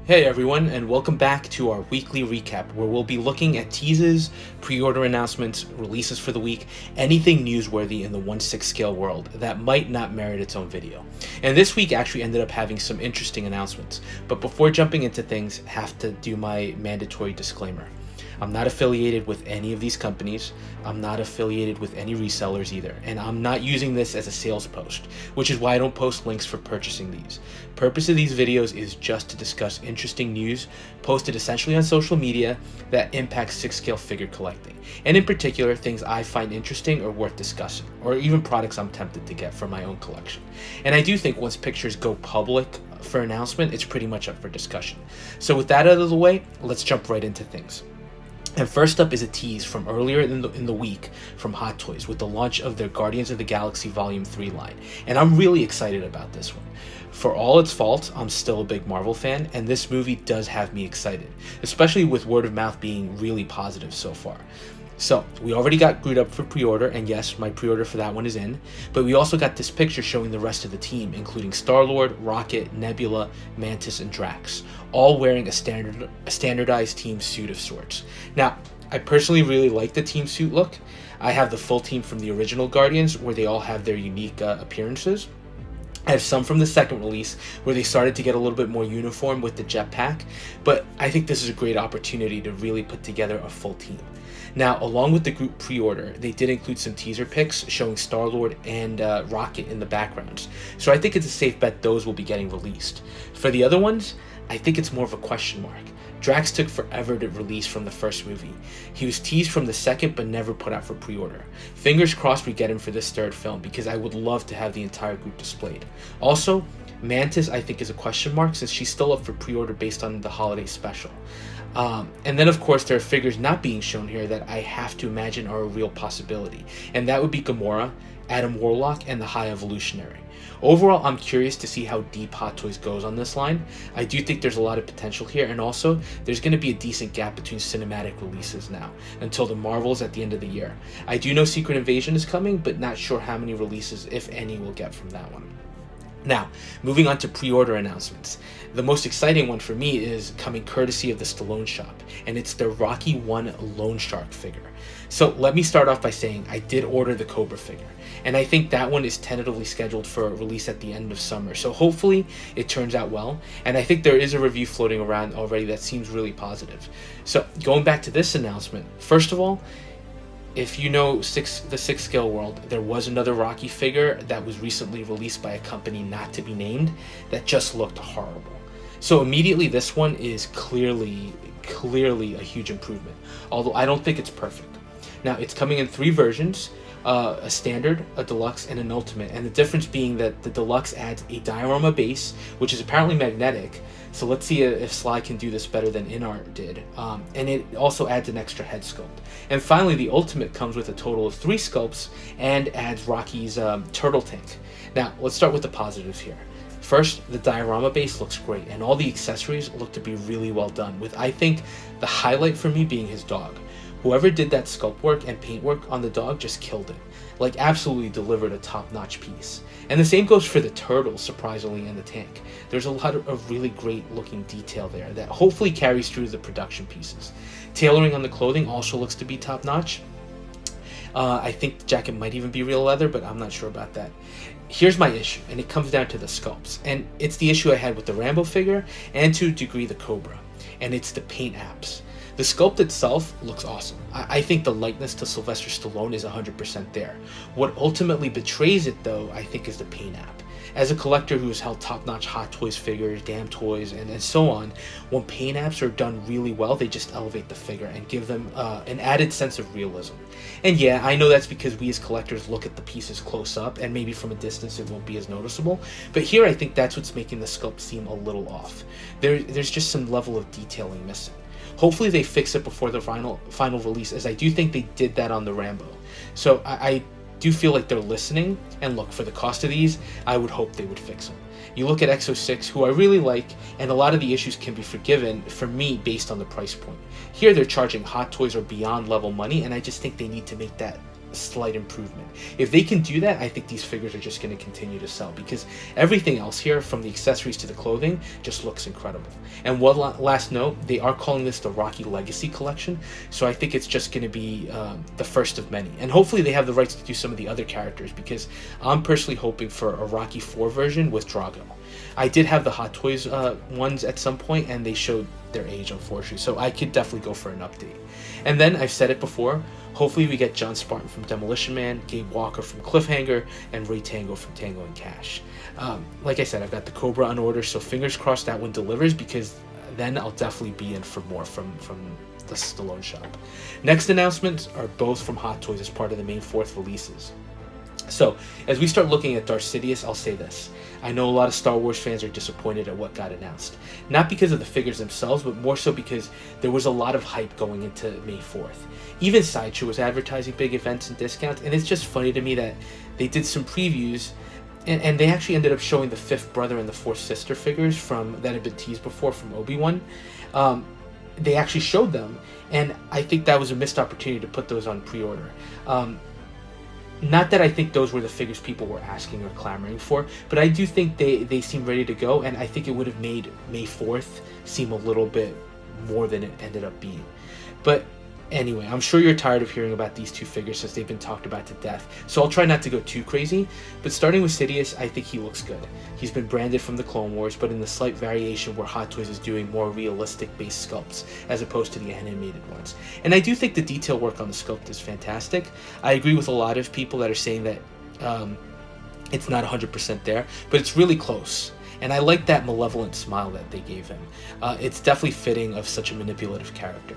Hey everyone, and welcome back to our weekly recap where we'll be looking at teases, pre-order announcements, releases for the week, anything newsworthy in the 1/6 scale world that might not merit its own video. And this week actually ended up having some interesting announcements, but before jumping into things, have to do my mandatory disclaimer. I'm not affiliated with any of these companies, I'm not affiliated with any resellers either, and I'm not using this as a sales post, which is why I don't post links for purchasing these. Purpose of these videos is just to discuss interesting news posted essentially on social media that impacts 6 scale figure collecting, and in particular things I find interesting or worth discussing, or even products I'm tempted to get for my own collection. And I do think once pictures go public for announcement, it's pretty much up for discussion. So with that out of the way, let's jump right into things. And first up is a tease from earlier in the week from Hot Toys with the launch of their Guardians of the Galaxy Volume 3 line, and I'm really excited about this one. For all its faults, I'm still a big Marvel fan, and this movie does have me excited, especially with word of mouth being really positive so far. So, we already got Groot up for pre-order, and yes, my pre-order for that one is in, but we also got this picture showing the rest of the team, including Star-Lord, Rocket, Nebula, Mantis, and Drax, all wearing a standardized team suit of sorts. Now, I personally really like the team suit look. I have the full team from the original Guardians, where they all have their unique appearances. I have some from the second release where they started to get a little bit more uniform with the jetpack, but I think this is a great opportunity to really put together a full team. Now, along with the group pre-order, they did include some teaser pics showing Star-Lord and Rocket in the backgrounds, so I think it's a safe bet those will be getting released. For the other ones, I think it's more of a question mark. Drax took forever to release from the first movie. He was teased from the second but never put out for pre-order. Fingers crossed we get him for this third film because I would love to have the entire group displayed. Also, Mantis I think is a question mark since she's still up for pre-order based on the holiday special. And then of course there are figures not being shown here that I have to imagine are a real possibility, and that would be Gamora, Adam Warlock, and the High Evolutionary. Overall, I'm curious to see how deep Hot Toys goes on this line. I do think there's a lot of potential here, and also there's going to be a decent gap between cinematic releases now until the Marvels at the end of the year. I do know Secret Invasion is coming, but not sure how many releases, if any, we'll get from that one. Now, moving on to pre-order announcements. The most exciting one for me is coming courtesy of the Stallone shop, and it's the Rocky 1 Lone Shark figure. So let me start off by saying I did order the Cobra figure, and I think that one is tentatively scheduled for a release at the end of summer, so hopefully it turns out well, and I think there is a review floating around already that seems really positive. So going back to this announcement, first of all, if you know the 6 scale world, there was another Rocky figure that was recently released by a company not to be named that just looked horrible. So immediately this one is clearly a huge improvement, although I don't think it's perfect. Now it's coming in 3 versions, a standard, a deluxe, and an ultimate, and the difference being that the deluxe adds a diorama base, which is apparently magnetic, so let's see if Sly can do this better than InArt did, and it also adds an extra head sculpt. And finally, the ultimate comes with a total of 3 sculpts and adds Rocky's turtle tank. Now let's start with the positives here. First, the diorama base looks great, and all the accessories look to be really well done, with I think the highlight for me being his dog. Whoever did that sculpt work and paint work on the dog just killed it. Like, absolutely delivered a top-notch piece. And the same goes for the turtle, surprisingly, and the tank. There's a lot of really great looking detail there that hopefully carries through the production pieces. Tailoring on the clothing also looks to be top-notch. I think the jacket might even be real leather, but I'm not sure about that. Here's my issue, and it comes down to the sculpts. And it's the issue I had with the Rambo figure, and to a degree the Cobra. And it's the paint apps. The sculpt itself looks awesome. I think the likeness to Sylvester Stallone is 100% there. What ultimately betrays it, though, I think is the paint app. As a collector who has held top-notch Hot Toys figures, Damn Toys, and so on, when paint apps are done really well, they just elevate the figure and give them an added sense of realism. And yeah, I know that's because we as collectors look at the pieces close up, and maybe from a distance it won't be as noticeable, but here I think that's what's making the sculpt seem a little off. There's just some level of detailing missing. Hopefully they fix it before the final release, as I do think they did that on the Rambo. So I do feel like they're listening, and look, for the cost of these, I would hope they would fix them. You look at X06, who I really like, and a lot of the issues can be forgiven for me based on the price point. Here they're charging Hot Toys or beyond level money, and I just think they need to make that slight improvement. If they can do that, I think these figures are just going to continue to sell, because everything else here, from the accessories to the clothing, just looks incredible. And one last note, they are calling this the Rocky Legacy Collection, so I think it's just going to be the first of many. And hopefully they have the rights to do some of the other characters, because I'm personally hoping for a Rocky 4 version with Drago. I did have the Hot Toys ones at some point, and they showed their age, unfortunately, so I could definitely go for an update. And then, I've said it before, hopefully we get John Spartan from Demolition Man, Gabe Walker from Cliffhanger, and Ray Tango from Tango and Cash. Like I said, I've got the Cobra on order, so fingers crossed that one delivers, because then I'll definitely be in for more from the Stallone shop. Next announcements are both from Hot Toys as part of the main 4th releases. So, as we start looking at Darth Sidious, I'll say this. I know a lot of Star Wars fans are disappointed at what got announced. Not because of the figures themselves, but more so because there was a lot of hype going into May 4th. Even Sideshow was advertising big events and discounts, and it's just funny to me that they did some previews, and they actually ended up showing the 5th brother and the 4th sister figures that had been teased before from Obi-Wan. They actually showed them, and I think that was a missed opportunity to put those on pre-order. Not that I think those were the figures people were asking or clamoring for, but I do think they seem ready to go, and I think it would have made May 4th seem a little bit more than it ended up being. But anyway, I'm sure you're tired of hearing about these two figures since they've been talked about to death, so I'll try not to go too crazy, but starting with Sidious, I think he looks good. He's been branded from the Clone Wars, but in the slight variation where Hot Toys is doing more realistic-based sculpts, as opposed to the animated ones. And I do think the detail work on the sculpt is fantastic. I agree with a lot of people that are saying that it's not 100% there, but it's really close. And I like that malevolent smile that they gave him. It's definitely fitting of such a manipulative character.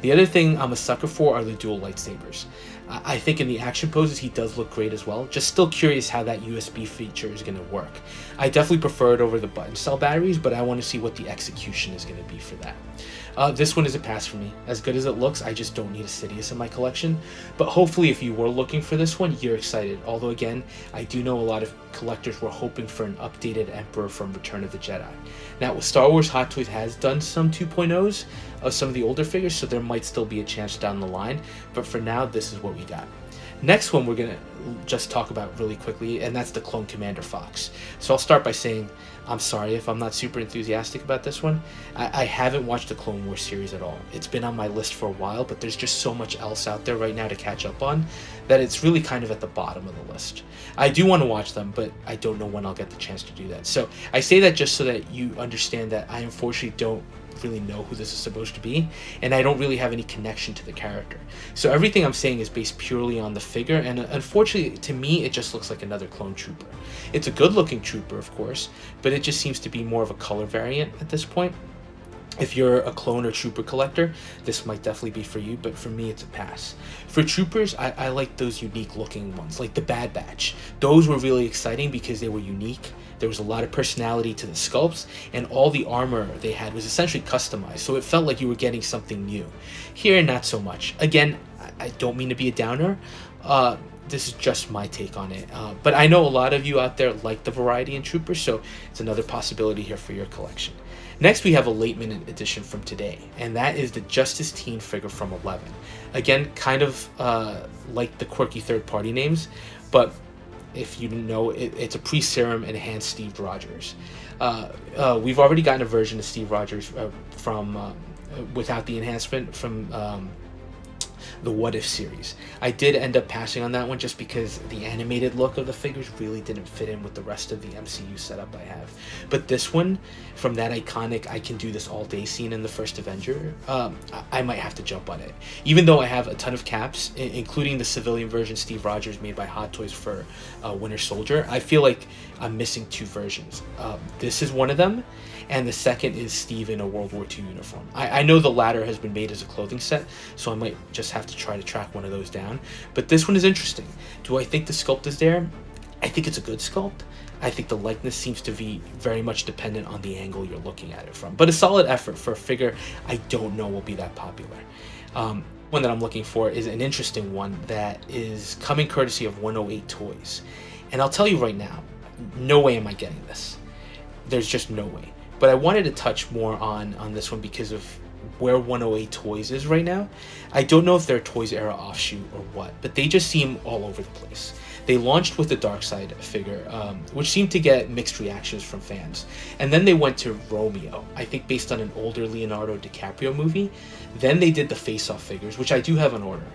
The other thing I'm a sucker for are the dual lightsabers. I think in the action poses he does look great as well, just still curious how that USB feature is going to work. I definitely prefer it over the button cell batteries, but I want to see what the execution is going to be for that. This one is a pass for me. As good as it looks, I just don't need a Sidious in my collection, but hopefully if you were looking for this one, you're excited. Although again, I do know a lot of collectors were hoping for an updated Emperor from Return of the Jedi. Now with Star Wars, Hot Toys has done some 2.0s of some of the older figures, so there might still be a chance down the line, but for now, this is what we got. Next one we're going to just talk about really quickly, and that's the Clone Commander Fox. So I'll start by saying, I'm sorry if I'm not super enthusiastic about this one. I haven't watched the Clone Wars series at all. It's been on my list for a while, but there's just so much else out there right now to catch up on that it's really kind of at the bottom of the list. I do want to watch them, but I don't know when I'll get the chance to do that. So I say that just so that you understand that I unfortunately don't really know who this is supposed to be, and I don't really have any connection to the character. So everything I'm saying is based purely on the figure, and unfortunately to me it just looks like another clone trooper. It's a good looking trooper, of course, but it just seems to be more of a color variant at this point. If you're a clone or trooper collector, this might definitely be for you, but for me it's a pass. For troopers, I like those unique looking ones, like the Bad Batch. Those were really exciting because they were unique. There was a lot of personality to the sculpts, and all the armor they had was essentially customized, so it felt like you were getting something new. Here, not so much. Again, I don't mean to be a downer. This is just my take on it. But I know a lot of you out there like the variety in troopers, so it's another possibility here for your collection. Next, we have a late minute edition from today, and that is the Justice Teen figure from 11. Again, kind of like the quirky third-party names, but if you didn't know, it's a pre-serum enhanced Steve Rogers. We've already gotten a version of Steve Rogers from without the enhancement from the What If series. I did end up passing on that one just because the animated look of the figures really didn't fit in with the rest of the MCU setup I have. But this one, from that iconic I can do this all day scene in the first Avenger, I might have to jump on it. Even though I have a ton of caps, including the civilian version Steve Rogers made by Hot Toys for Winter Soldier, I feel like I'm missing two versions. This is one of them, and the second is Steve in a World War II uniform. I know the latter has been made as a clothing set, so I might just have to try to track one of those down. But this one is interesting. Do I think the sculpt is there? I think it's a good sculpt. I think the likeness seems to be very much dependent on the angle you're looking at it from. But a solid effort for a figure I don't know will be that popular. One that I'm looking for is an interesting one that is coming courtesy of 108 Toys. And I'll tell you right now, no way am I getting this. There's just no way. But I wanted to touch more on this one because of where 108 Toys is right now. I don't know if they're a Toys R Us offshoot or what, but they just seem all over the place. They launched with the Darkseid figure, which seemed to get mixed reactions from fans. And then they went to Romeo, I think based on an older Leonardo DiCaprio movie. Then they did the Face-Off figures, which I do have on order.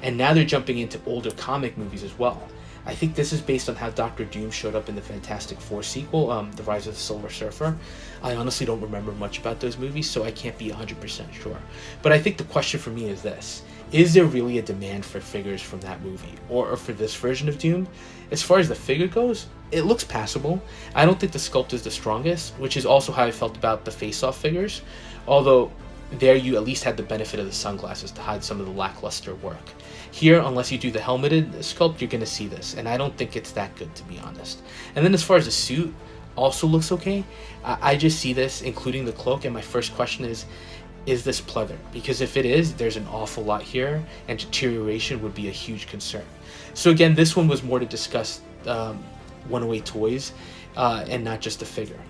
And now they're jumping into older comic movies as well. I think this is based on how Doctor Doom showed up in the Fantastic Four sequel, The Rise of the Silver Surfer. I honestly don't remember much about those movies, so I can't be 100% sure. But I think the question for me is this. Is there really a demand for figures from that movie, or for this version of Doom? As far as the figure goes, it looks passable. I don't think the sculpt is the strongest, which is also how I felt about the Face-Off figures, although there you at least had the benefit of the sunglasses to hide some of the lackluster work. Here, unless you do the helmeted sculpt, you're going to see this, and I don't think it's that good, to be honest. And then as far as the suit, also looks okay. I just see this, including the cloak, and my first question is this pleather? Because if it is, there's an awful lot here, and deterioration would be a huge concern. So again, this one was more to discuss 108 Toys, and not just the figure.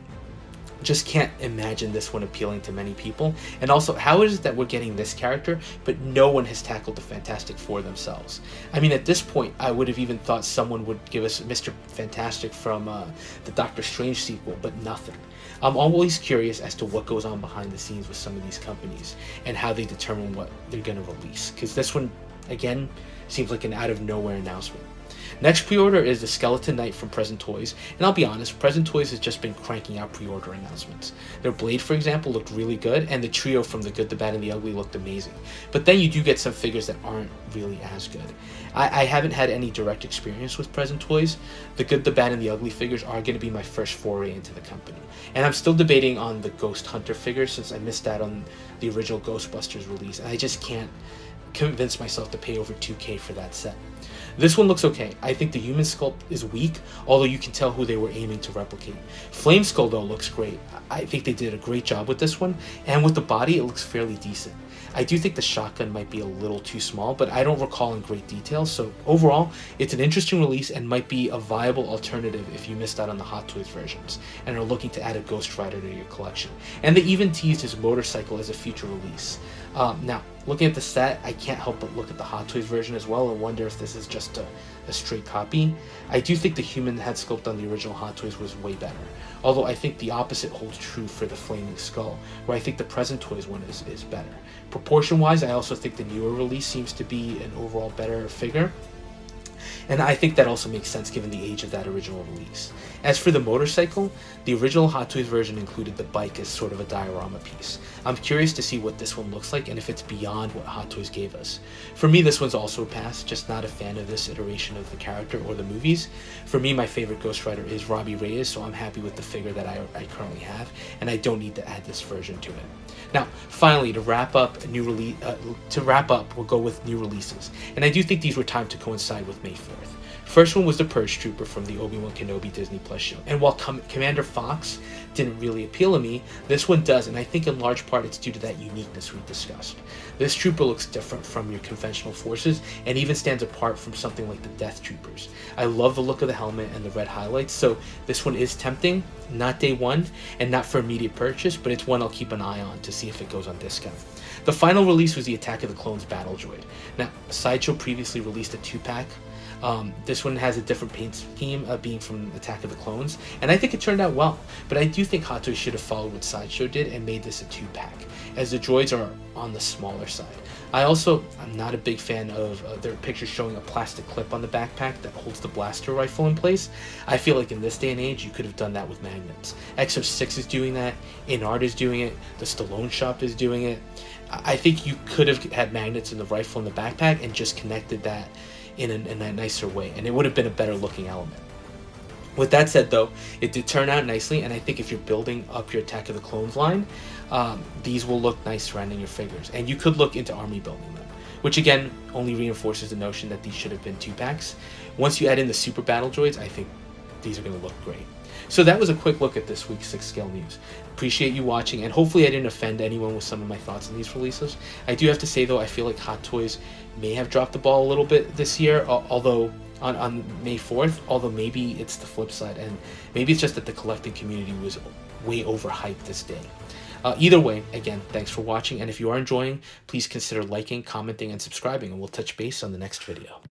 Just can't imagine this one appealing to many people. And also, how is it that we're getting this character, but no one has tackled the Fantastic Four themselves? I mean, at this point, I would have even thought someone would give us Mr. Fantastic from the Doctor Strange sequel, but nothing. I'm always curious as to what goes on behind the scenes with some of these companies and how they determine what they're going to release. Because this one, again, seems like an out-of-nowhere announcement. Next pre-order is the Skeleton Knight from Present Toys, and I'll be honest, Present Toys has just been cranking out pre-order announcements. Their Blade, for example, looked really good, and the trio from The Good, the Bad, and the Ugly looked amazing. But then you do get some figures that aren't really as good. I haven't had any direct experience with Present Toys. The Good, the Bad, and the Ugly figures are going to be my first foray into the company. And I'm still debating on the Ghost Hunter figure since I missed out on the original Ghostbusters release, and I just can't convince myself to pay over $2,000 for that set. This one looks okay. I think the human sculpt is weak, although you can tell who they were aiming to replicate. Flame Skull, though, looks great. I think they did a great job with this one, and with the body, it looks fairly decent. I do think the shotgun might be a little too small, but I don't recall in great detail, so overall, it's an interesting release and might be a viable alternative if you missed out on the Hot Toys versions and are looking to add a Ghost Rider to your collection. And they even teased his motorcycle as a future release. Now, looking at the set, I can't help but look at the Hot Toys version as well and wonder if this is just a straight copy. I do think the human head sculpt on the original Hot Toys was way better, although I think the opposite holds true for the Flaming Skull, where I think the Present Toys one is better. Proportion-wise, I also think the newer release seems to be an overall better figure, and I think that also makes sense given the age of that original release. As for the motorcycle, the original Hot Toys version included the bike as sort of a diorama piece. I'm curious to see what this one looks like and if it's beyond what Hot Toys gave us. For me, this one's also a pass, just not a fan of this iteration of the character or the movies. For me, my favorite Ghost Rider is Robbie Reyes, so I'm happy with the figure that I currently have, and I don't need to add this version to it. Now, finally, to wrap up, we'll go with new releases, and I do think these were timed to coincide with May 4th. First one was the Purge Trooper from the Obi-Wan Kenobi Disney Plus show, and while Commander Fox didn't really appeal to me, this one does, and I think in large part it's due to that uniqueness we discussed. This trooper looks different from your conventional forces, and even stands apart from something like the Death Troopers. I love the look of the helmet and the red highlights, so this one is tempting, not day one, and not for immediate purchase, but it's one I'll keep an eye on to see if it goes on discount. The final release was the Attack of the Clones Battle Droid. Now, Sideshow previously released a 2-pack. This one has a different paint scheme, being from Attack of the Clones, and I think it turned out well, but I do think Hot Toys should have followed what Sideshow did and made this a 2-pack, as the droids are on the smaller side. I'm not a big fan of their pictures showing a plastic clip on the backpack that holds the blaster rifle in place. I feel like in this day and age, you could have done that with magnets. Exo-6 is doing that, InArt is doing it, the Stallone shop is doing it. I think you could have had magnets in the rifle and the backpack and just connected that in a nicer way, and it would have been a better looking element. With that said, though, it did turn out nicely, and I think if you're building up your Attack of the Clones line, these will look nice surrounding your figures, and you could look into army building them, which again only reinforces the notion that these should have been 2-packs. Once you add in the super battle droids, I think these are going to look great. So that was a quick look at this week's 6-scale news. Appreciate you watching, and hopefully I didn't offend anyone with some of my thoughts on these releases. I do have to say, though, I feel like Hot Toys may have dropped the ball a little bit this year, although on May 4th, although maybe it's the flip side, and maybe it's just that the collecting community was way overhyped this day. Either way, again, thanks for watching, and if you are enjoying, please consider liking, commenting, and subscribing, and we'll touch base on the next video.